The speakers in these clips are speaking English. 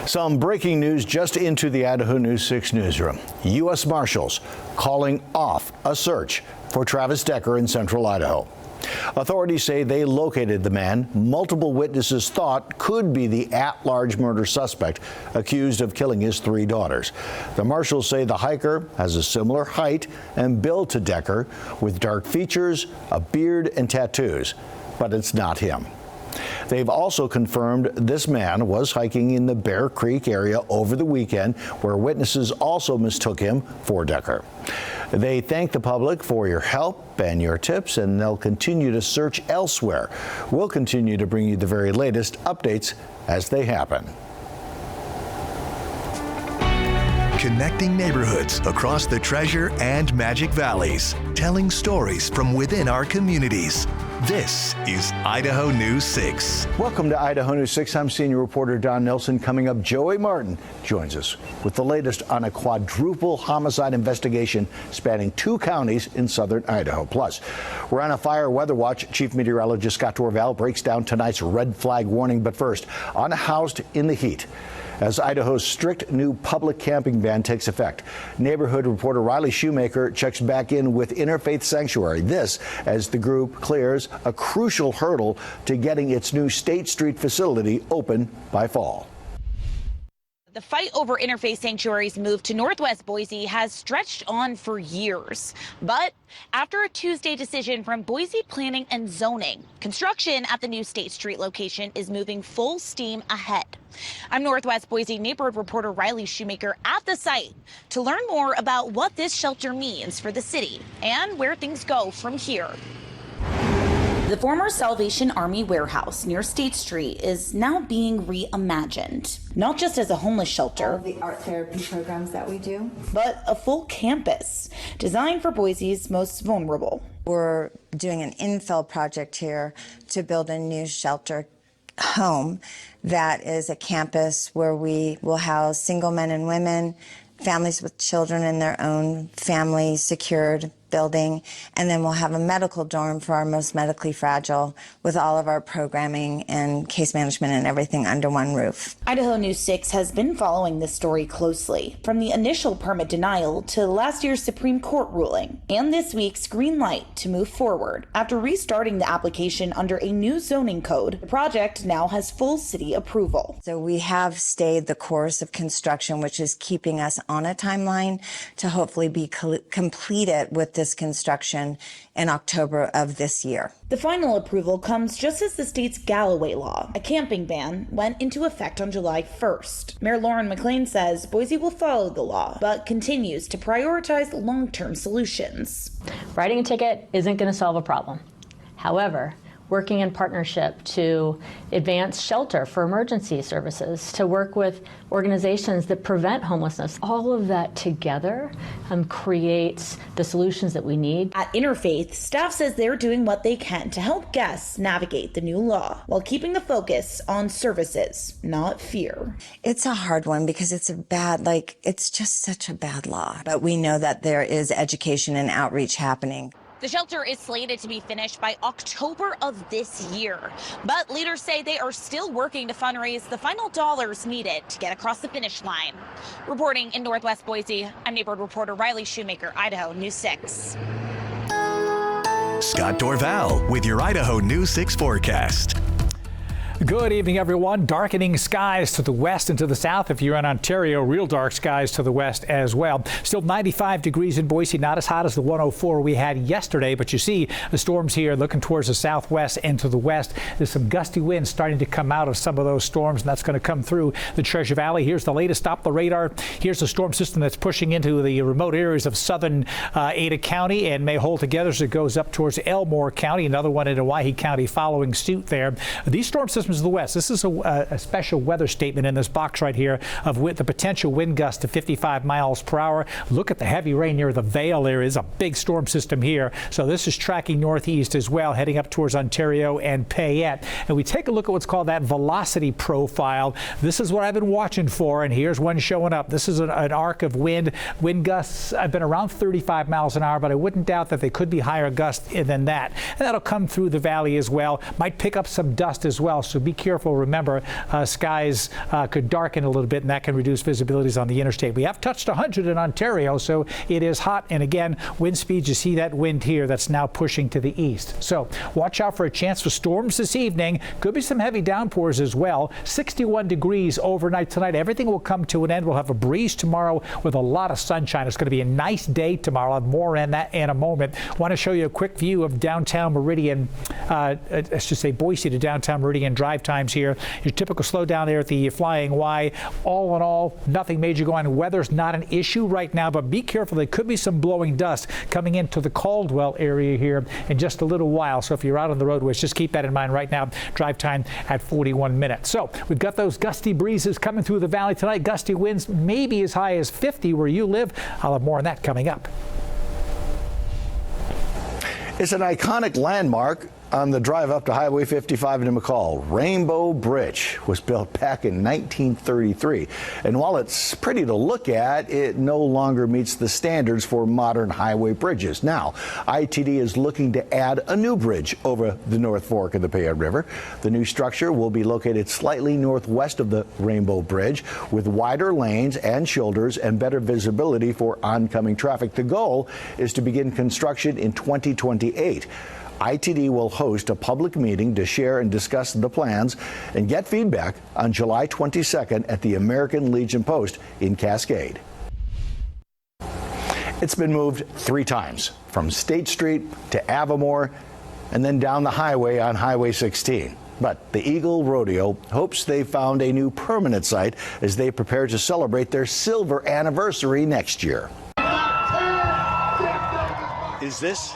Some breaking news just into the Idaho News 6 newsroom. U.S. Marshals calling off a search for Travis Decker in central Idaho. Authorities say they located the man multiple witnesses thought could be the at-large murder suspect accused of killing his 3 daughters. The marshals say the hiker has a similar height and build to Decker with dark features, a beard and tattoos, but it's not him. They've also confirmed this man was hiking in the Bear Creek area over the weekend, where witnesses also mistook him for Decker. They thank the public for your help and your tips, and they'll continue to search elsewhere. We'll continue to bring you the very latest updates as they happen. Connecting neighborhoods across the Treasure and Magic Valleys, telling stories from within our communities. This is Idaho News 6. Welcome to Idaho News 6. I'm senior reporter Don Nelson. Coming up, Joey Martin joins us with the latest on a quadruple homicide investigation spanning 2 counties in southern Idaho. Plus, we're on a fire weather watch. Chief Meteorologist Scott Dorval breaks down tonight's red flag warning. But first, unhoused in the heat, as Idaho's strict new public camping ban takes effect, neighborhood reporter Riley Shoemaker checks back in with InterFaith Sanctuary. This as the group clears a crucial hurdle to getting its new State Street facility open by fall. The fight over InterFaith Sanctuary's move to Northwest Boise has stretched on for years. But after a Tuesday decision from Boise Planning and Zoning, construction at the new State Street location is moving full steam ahead. I'm Northwest Boise neighborhood reporter Riley Shoemaker at the site to learn more about what this shelter means for the city and where things go from here. The former Salvation Army warehouse near State Street is now being reimagined, not just as a homeless shelter, all the art therapy programs that we do, but a full campus designed for Boise's most vulnerable. We're doing an infill project here to build a new shelter home that is a campus where we will house single men and women, families with children in their own family secured building, and then we'll have a medical dorm for our most medically fragile with all of our programming and case management and everything under one roof. Idaho News 6 has been following this story closely, from the initial permit denial to last year's Supreme Court ruling, and this week's green light to move forward. After restarting the application under a new zoning code, the project now has full city approval. So we have stayed the course of construction, which is keeping us on a timeline to hopefully be completed with this construction in October of this year. The final approval comes just as the state's Galloway law, a camping ban, went into effect on July 1st. Mayor Lauren McLean says Boise will follow the law, but continues to prioritize long-term solutions. Writing a ticket isn't going to solve a problem. However, working in partnership to advance shelter for emergency services, to work with organizations that prevent homelessness. All of that together creates the solutions that we need. At InterFaith, staff says they're doing what they can to help guests navigate the new law while keeping the focus on services, not fear. It's a hard one because it's it's just such a bad law. But we know that there is education and outreach happening. The shelter is slated to be finished by October of this year, but leaders say they are still working to fundraise the final dollars needed to get across the finish line. Reporting in Northwest Boise, I'm neighborhood reporter Riley Shoemaker, Idaho News 6. Scott Dorval with your Idaho News 6 forecast. Good evening, everyone. Darkening skies to the west and to the south. If you're in Ontario, real dark skies to the west as well. Still 95 degrees in Boise, not as hot as the 104 we had yesterday, but you see the storms here looking towards the southwest and to the west. There's some gusty winds starting to come out of some of those storms, and that's going to come through the Treasure Valley. Here's the latest off the radar. Here's the storm system that's pushing into the remote areas of southern Ada County and may hold together as it goes up towards Elmore County. Another one in Owyhee County following suit there. These storm systems to the west. This is a special weather statement in this box right here of the potential wind gusts to 55 miles per hour. Look at the heavy rain near the Vale. There is a big storm system here. So this is tracking northeast as well, heading up towards Ontario and Payette. And we take a look at what's called that velocity profile. This is what I've been watching for, and here's one showing up. This is an arc of wind. Wind gusts have been around 35 miles an hour, but I wouldn't doubt that they could be higher gusts than that. And that'll come through the valley as well. Might pick up some dust as well. So so be careful. Remember, skies could darken a little bit, and that can reduce visibilities on the interstate. We have touched 100 in Ontario, so it is hot. And again, wind speeds, you see that wind here that's now pushing to the east. So watch out for a chance for storms this evening. Could be some heavy downpours as well. 61 degrees overnight tonight. Everything will come to an end. We'll have a breeze tomorrow with a lot of sunshine. It's going to be a nice day tomorrow. I'll have more on that in a moment. Want to show you a quick view of downtown Meridian, I should say Boise to downtown Meridian drive times here. Your typical slowdown there at the Flying Y. All in all, nothing major going on. Weather's not an issue right now, but be careful. There could be some blowing dust coming into the Caldwell area here in just a little while. So if you're out on the roadways, just keep that in mind right now. Drive time at 41 minutes. So we've got those gusty breezes coming through the valley tonight. Gusty winds maybe as high as 50 where you live. I'll have more on that coming up. It's an iconic landmark on the drive up to Highway 55 in McCall. Rainbow Bridge was built back in 1933. And while it's pretty to look at, it no longer meets the standards for modern highway bridges. Now, ITD is looking to add a new bridge over the North Fork of the Payette River. The new structure will be located slightly northwest of the Rainbow Bridge with wider lanes and shoulders and better visibility for oncoming traffic. The goal is to begin construction in 2028. ITD will host a public meeting to share and discuss the plans and get feedback on July 22nd at the American Legion Post in Cascade. It's been moved 3 times, from State Street to Avamore and then down the highway on Highway 16. But the Eagle Rodeo hopes they found a new permanent site as they prepare to celebrate their silver anniversary next year. Is this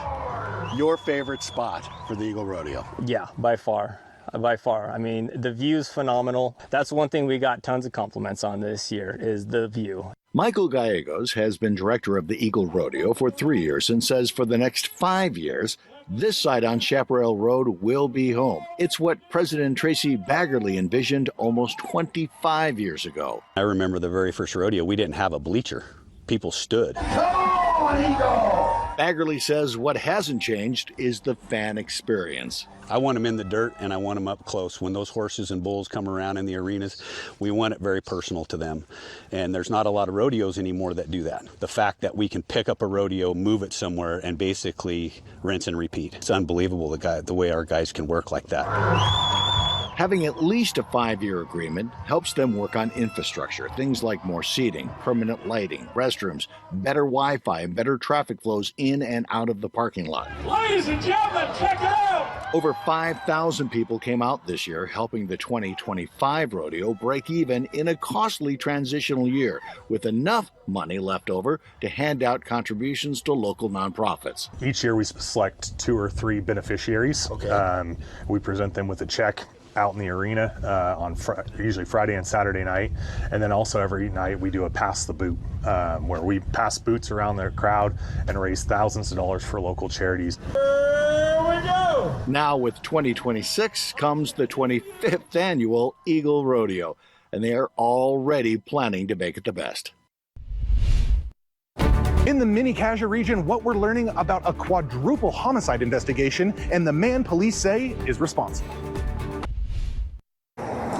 your favorite spot for the Eagle Rodeo? Yeah, by far. I mean, the view's phenomenal. That's one thing we got tons of compliments on this year is the view. Michael Gallegos has been director of the Eagle Rodeo for 3 years and says for the next 5 years, this site on Chaparral Road will be home. It's what President Tracy Baggerly envisioned almost 25 years ago. I remember the very first rodeo, we didn't have a bleacher. People stood. Baggerly says what hasn't changed is the fan experience. I want them in the dirt and I want them up close. When those horses and bulls come around in the arenas, we want it very personal to them. And there's not a lot of rodeos anymore that do that. The fact that we can pick up a rodeo, move it somewhere, and basically rinse and repeat. It's unbelievable the way our guys can work like that. Having at least a 5-year agreement helps them work on infrastructure, things like more seating, permanent lighting, restrooms, better Wi-Fi, and better traffic flows in and out of the parking lot. Ladies and gentlemen, check it out! Over 5,000 people came out this year, helping the 2025 rodeo break even in a costly transitional year, with enough money left over to hand out contributions to local nonprofits. Each year we select 2 or 3 beneficiaries. Okay. We present them with a check out in the arena on usually Friday and Saturday night, and then also every night we do a pass the boot where we pass boots around the crowd and raise thousands of dollars for local charities. Here we go! Now with 2026 comes the 25th annual Eagle Rodeo, and they are already planning to make it the best. In the Mini-Cassia region, what we're learning about a quadruple homicide investigation and the man police say is responsible.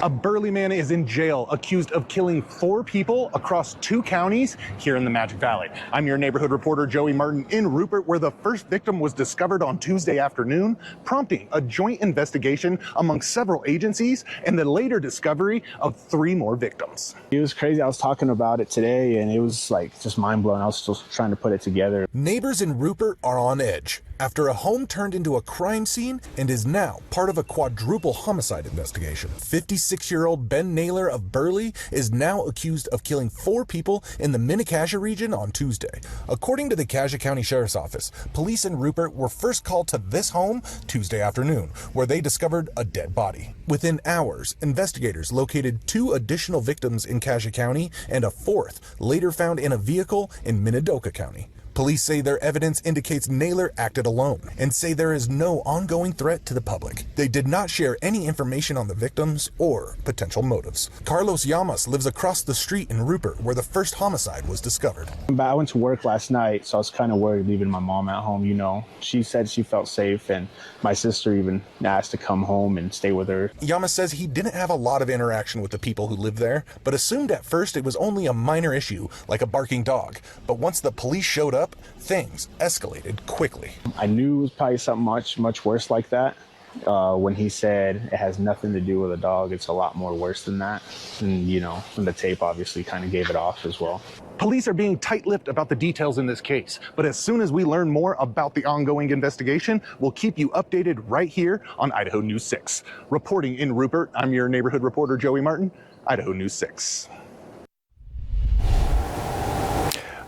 A Burley man is in jail accused of killing 4 people across 2 counties here in the Magic Valley. I'm your neighborhood reporter, Joey Martin, in Rupert, where the first victim was discovered on Tuesday afternoon, prompting a joint investigation among several agencies and the later discovery of 3 more victims. It was crazy. I was talking about it today and it was like just mind blowing. I was still trying to put it together. Neighbors in Rupert are on edge after a home turned into a crime scene and is now part of a quadruple homicide investigation. 56-year-old Ben Naylor of Burley is now accused of killing 4 people in the Mini-Cassia region on Tuesday. According to the Cassia County Sheriff's Office, police in Rupert were first called to this home Tuesday afternoon, where they discovered a dead body. Within hours, investigators located 2 additional victims in Cassia County and a 4th later found in a vehicle in Minidoka County. Police say their evidence indicates Naylor acted alone and say there is no ongoing threat to the public. They did not share any information on the victims or potential motives. Carlos Llamas lives across the street in Rupert where the first homicide was discovered. I went to work last night, so I was kind of worried leaving my mom at home, you know. She said she felt safe, and my sister even asked to come home and stay with her. Llamas says he didn't have a lot of interaction with the people who live there, but assumed at first it was only a minor issue, like a barking dog. But once the police showed up, things escalated quickly. I knew it was probably something much worse like that. When he said it has nothing to do with a dog, it's a lot more worse than that. And, you know, and the tape obviously kind of gave it off as well. Police are being tight-lipped about the details in this case, but as soon as we learn more about the ongoing investigation, we'll keep you updated right here on Idaho News 6. Reporting in Rupert, I'm your neighborhood reporter, Joey Martin, Idaho News 6.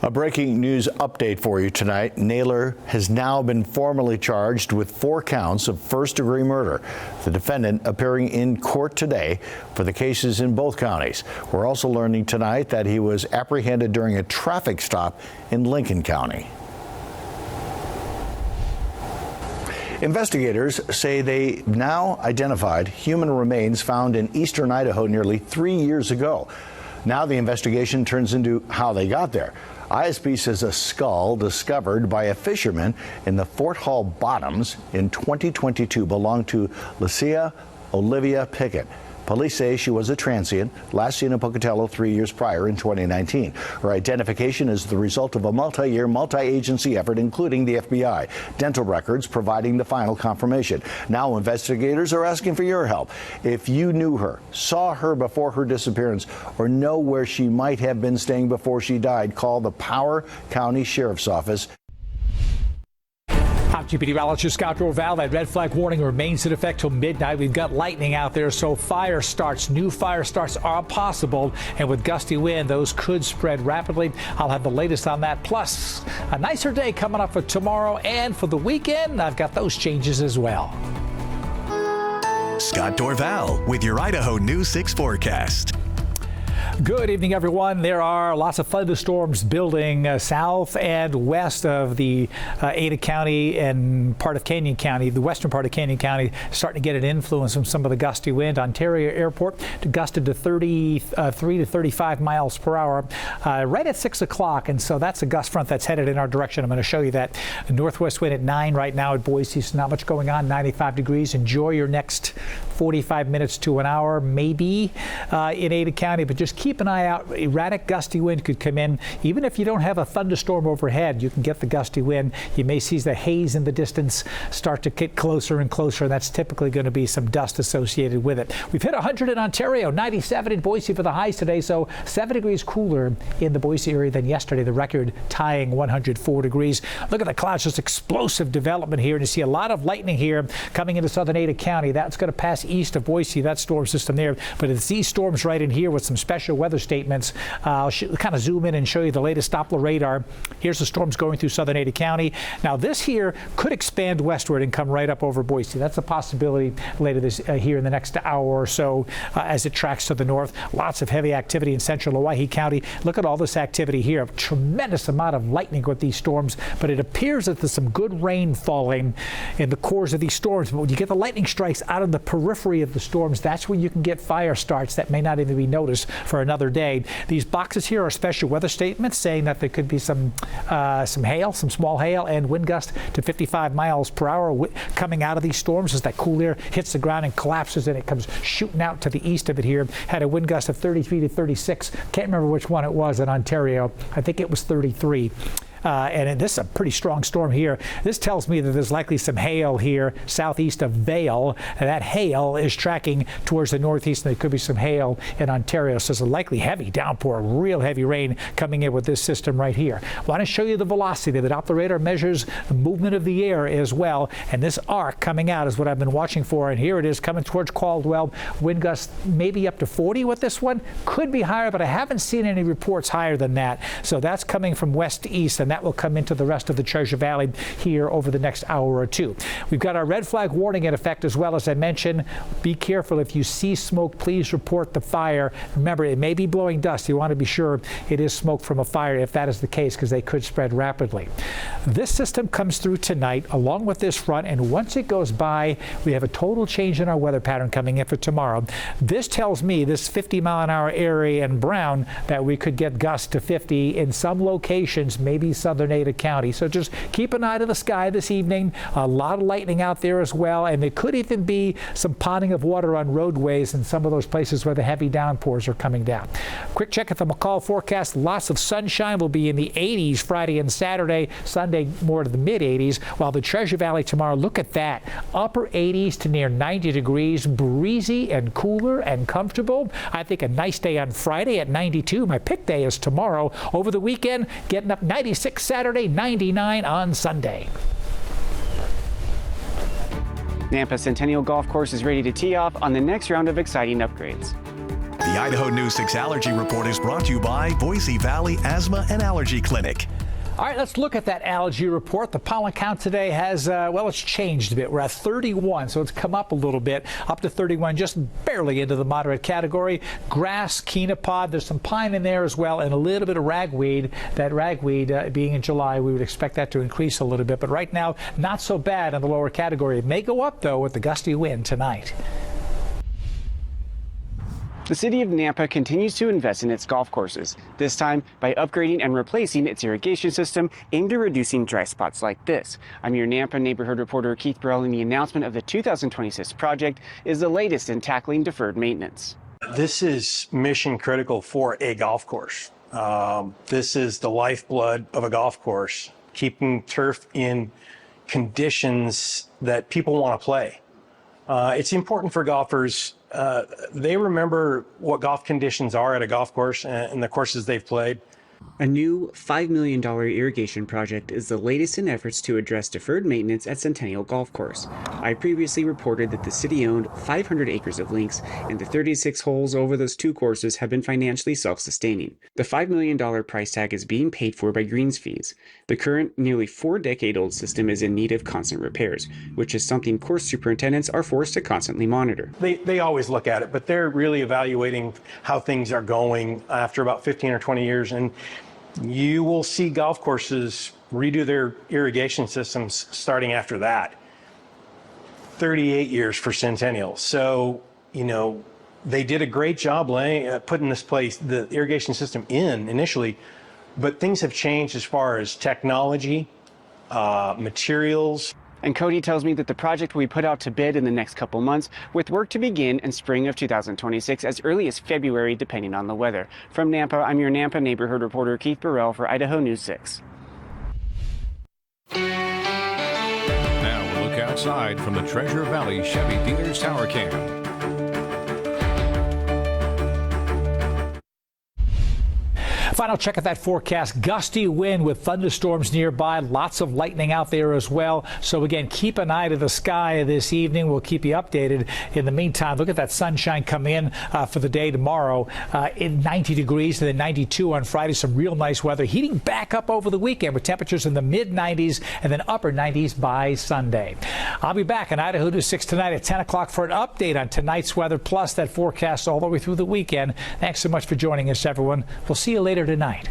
A breaking news update for you tonight. Naylor has now been formally charged with 4 counts of first-degree murder. The defendant appearing in court today for the cases in both counties. We're also learning tonight that he was apprehended during a traffic stop in Lincoln County. Investigators say they now identified human remains found in eastern Idaho nearly 3 years ago. Now the investigation turns into how they got there. ISP says a skull discovered by a fisherman in the Fort Hall Bottoms in 2022 belonged to Lucia Olivia Pickett. Police say she was a transient, last seen in Pocatello 3 years prior in 2019. Her identification is the result of a multi-year, multi-agency effort, including the FBI. Dental records providing the final confirmation. Now investigators are asking for your help. If you knew her, saw her before her disappearance, or know where she might have been staying before she died, call the Power County Sheriff's Office. I'm GPD meteorologist Scott Dorval. That red flag warning remains in effect till midnight. We've got lightning out there, so new fire starts are possible. And with gusty wind, those could spread rapidly. I'll have the latest on that. Plus, a nicer day coming up for tomorrow and for the weekend. I've got those changes as well. Scott Dorval with your Idaho News 6 forecast. Good evening, everyone. There are lots of thunderstorms building south and west of the Ada County and part of Canyon County. The western part of Canyon County starting to get an influence from some of the gusty wind. Ontario Airport gusted to 33 to 35 miles per hour right at 6 o'clock. And so that's a gust front that's headed in our direction. I'm going to show you that. Northwest wind at 9 right now at Boise. So not much going on, 95 degrees. Enjoy your next 45 minutes to an hour, maybe in Ada County, but just keep an eye out. Erratic gusty wind could come in. Even if you don't have a thunderstorm overhead, you can get the gusty wind. You may see the haze in the distance start to get closer and closer, and that's typically going to be some dust associated with it. We've hit 100 in Ontario, 97 in Boise for the highs today, so 7 degrees cooler in the Boise area than yesterday, the record tying 104 degrees. Look at the clouds, just explosive development here, and you see a lot of lightning here coming into southern Ada County. That's going to pass east of Boise, that storm system there, but it's these storms right in here with some special weather statements. I'll kind of zoom in and show you the latest Doppler radar. Here's the storms going through southern Ada County. Now this here could expand westward and come right up over Boise. That's a possibility later this here in the next hour or so as it tracks to the north. Lots of heavy activity in central Owyhee County. Look at all this activity here. A tremendous amount of lightning with these storms, but it appears that there's some good rain falling in the cores of these storms. But when you get the lightning strikes out of the periphery of the storms, that's when you can get fire starts that may not even be noticed for another day. These boxes here are special weather statements saying that there could be some hail, some small hail, and wind gust to 55 miles per hour coming out of these storms as that cool air hits the ground and collapses, and it comes shooting out to the east of it here. Had a wind gust of 33 to 36. Can't remember which one it was in Ontario. I think it was 33. And this is a pretty strong storm here. This tells me that there's likely some hail here southeast of Vail, and that hail is tracking towards the northeast, and there could be some hail in Ontario. So there's a likely heavy downpour, real heavy rain coming in with this system right here. I want to show you the velocity. The Doppler radar measures the movement of the air as well, and this arc coming out is what I've been watching for, and here it is coming towards Caldwell. Wind gusts maybe up to 40 with this one. Could be higher, but I haven't seen any reports higher than that. So that's coming from west to east, and that will come into the rest of the Treasure Valley here over the next hour or two. We've got our red flag warning in effect as well. As I mentioned, be careful. If you see smoke, please report the fire. Remember, it may be blowing dust. You want to be sure it is smoke from a fire if that is the case, because they could spread rapidly. This system comes through tonight along with this front, and once it goes by, we have a total change in our weather pattern coming in for tomorrow. This tells me, this 50-mile-an-hour area in brown, that we could get gusts to 50 in some locations, maybe southern Ada County. So just keep an eye to the sky this evening. A lot of lightning out there as well, and there could even be some ponding of water on roadways in some of those places where the heavy downpours are coming down. Quick check at the McCall forecast. Lots of sunshine. Will be in the 80s Friday and Saturday. Sunday more to the mid 80s, while the Treasure Valley tomorrow, look at that, upper 80s to near 90 degrees, breezy and cooler and comfortable. I think a nice day on Friday at 92. My pick day is tomorrow. Over the weekend, getting up 96 Saturday, 99 on Sunday. Nampa Centennial Golf Course is ready to tee off on the next round of exciting upgrades. The Idaho News 6 Allergy Report is brought to you by Boise Valley Asthma and Allergy Clinic. All right, let's look at that allergy report. The pollen count today has, well, it's changed a bit. We're at 31, so it's come up a little bit, up to 31, just barely into the moderate category. Grass, quinupod, there's some pine in there as well, and a little bit of ragweed. That ragweed being in July, we would expect that to increase a little bit. But right now, not so bad in the lower category. It may go up, though, with the gusty wind tonight. The city of Nampa continues to invest in its golf courses, this time by upgrading and replacing its irrigation system aimed at reducing dry spots like this. I'm your Nampa neighborhood reporter Keith Burrell, and the announcement of the 2026 project is the latest in tackling deferred maintenance. This is mission critical for a golf course. This is the lifeblood of a golf course, keeping turf in conditions that people want to play. It's important for golfers. They remember what golf conditions are at a golf course and the courses they've played. A new $5 million irrigation project is the latest in efforts to address deferred maintenance at Centennial Golf Course. I previously reported that the city owned 500 acres of links, and the 36 holes over those two courses have been financially self-sustaining. The $5 million price tag is being paid for by greens fees. The current, nearly 4-decade-old system is in need of constant repairs, which is something course superintendents are forced to constantly monitor. They always look at it, but they're really evaluating how things are going after about 15 or 20 years. And you will see golf courses redo their irrigation systems starting after that. 38 years for Centennial. So, you know, they did a great job putting the irrigation system in initially, but things have changed as far as technology, materials. And Cody tells me that the project will be put out to bid in the next couple months, with work to begin in spring of 2026 as early as February, depending on the weather. From Nampa, I'm your Nampa neighborhood reporter Keith Burrell for Idaho News 6. Now we'll look outside from the Treasure Valley Chevy Dealers Tower Cam. Final check of that forecast. Gusty wind with thunderstorms nearby. Lots of lightning out there as well. So again, keep an eye to the sky this evening. We'll keep you updated. In the meantime, look at that sunshine come in for the day tomorrow. In 90 degrees and then 92 on Friday. Some real nice weather. Heating back up over the weekend with temperatures in the mid-90s and then upper 90s by Sunday. I'll be back in Idaho News 6 tonight at 10 o'clock for an update on tonight's weather, plus that forecast all the way through the weekend. Thanks so much for joining us, everyone. We'll see you later tonight.